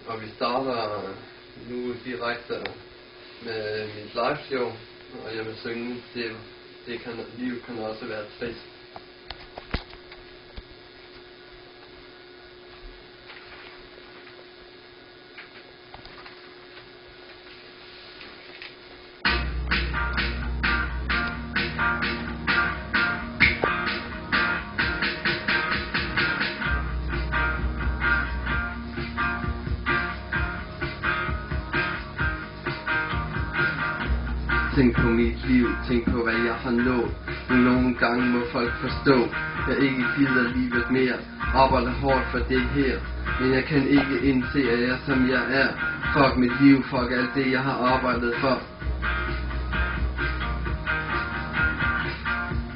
Og vi starter nu direkte med mit liveshow, og jeg vil synge, livet kan også være trist. Tænk på mit liv, tænk på hvad jeg har nået. Nogle gange må folk forstå, jeg ikke gider livet mere. Arbejder hårdt for det her, men jeg kan ikke indse, at jeg som jeg er. Fuck mit liv, fuck alt det jeg har arbejdet for.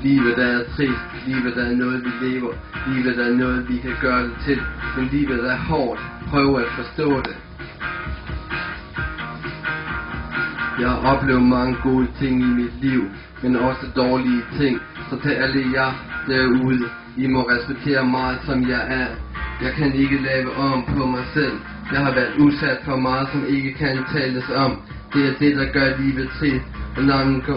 Livet er trist, livet er noget vi lever. Livet er noget vi kan gøre det til, men livet er hårdt, prøv at forstå det. Jeg har oplevet mange gode ting i mit liv, men også dårlige ting. Så til alle jer derude, I må respektere mig som jeg er. Jeg kan ikke lave om på mig selv. Jeg har været udsat for meget, som ikke kan tales om. Det er det, der gør livet trist, og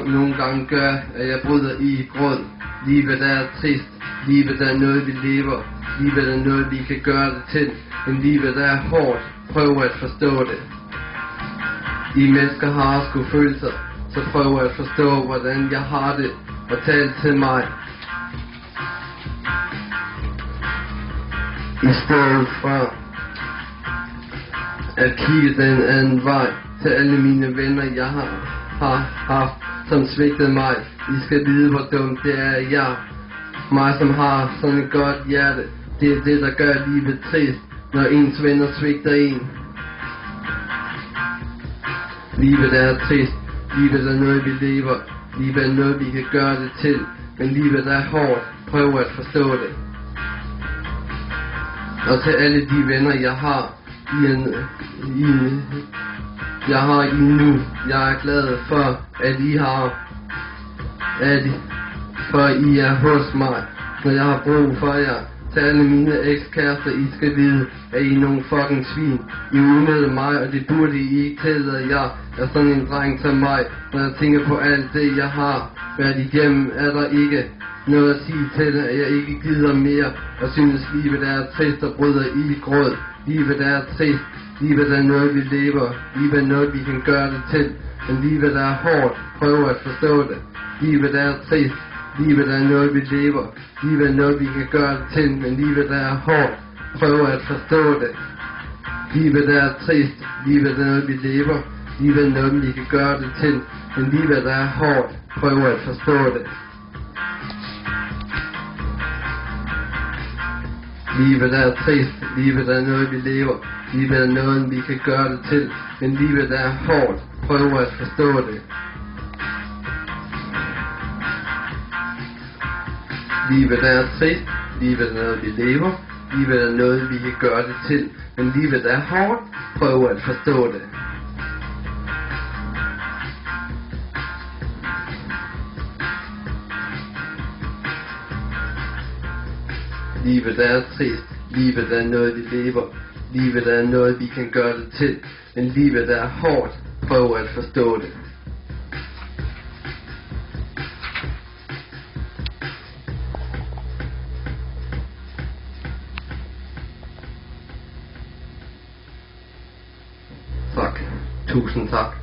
nogle gange gør, at jeg bryder i gråd. Livet er trist, livet er noget vi lever. Livet er noget vi kan gøre det til, men livet er hårdt, prøv at forstå det. I mennesker har sgu følelser, så prøv at forstå, hvordan jeg har det, og tal til mig. I stedet for at kigge den anden vej, til alle mine venner jeg har haft, som svigtede mig. I skal vide, hvor dumt det er jeg. Mig som har sådan et godt hjerte, det er det, der gør livet trist, når ens venner svigter en. Livet er trist, livet er noget vi lever, livet er noget vi kan gøre det til, men livet er hårdt, prøv at forstå det. Og til alle de venner jeg har jeg har I nu, jeg er glad for at I er hos mig, når jeg har brug for jer. Til alle mine ekskærester, I skal vide, at I er nogle fucking svin. I udnytter mig, og det burde I ikke tillade jer. Jeg er sådan en dreng som mig, når jeg tænker på alt det jeg har været igennem, er der ikke noget at sige til det, at jeg ikke gider mere. Og synes livet er trist og bryder i gråd. Livet er trist, livet er noget vi lever. Livet er noget vi kan gøre det til, men livet er hårdt, prøv at forstå det. Livet er trist, livet er noget vi lever. Livet er noget vi kan gøre det til, men livet er hårdt, prøv at forstå det. Livet er trist, livet er noget vi lever. Livet er noget vi kan gøre det til, men livet er hårdt, prøv at forstå det. Livet er trist, livet er noget vi lever. Livet er noget vi kan gøre det til, men livet er hårdt, prøv at forstå det. Livet er trist, livet er noget vi lever. Livet er noget vi kan gøre det til, men livet er hårdt, prøv at forstå det. Livet er trist, livet er noget vi lever. Livet er noget vi kan gøre det til, men livet er hårdt, prøv at forstå det. Fuck. Tusind tak.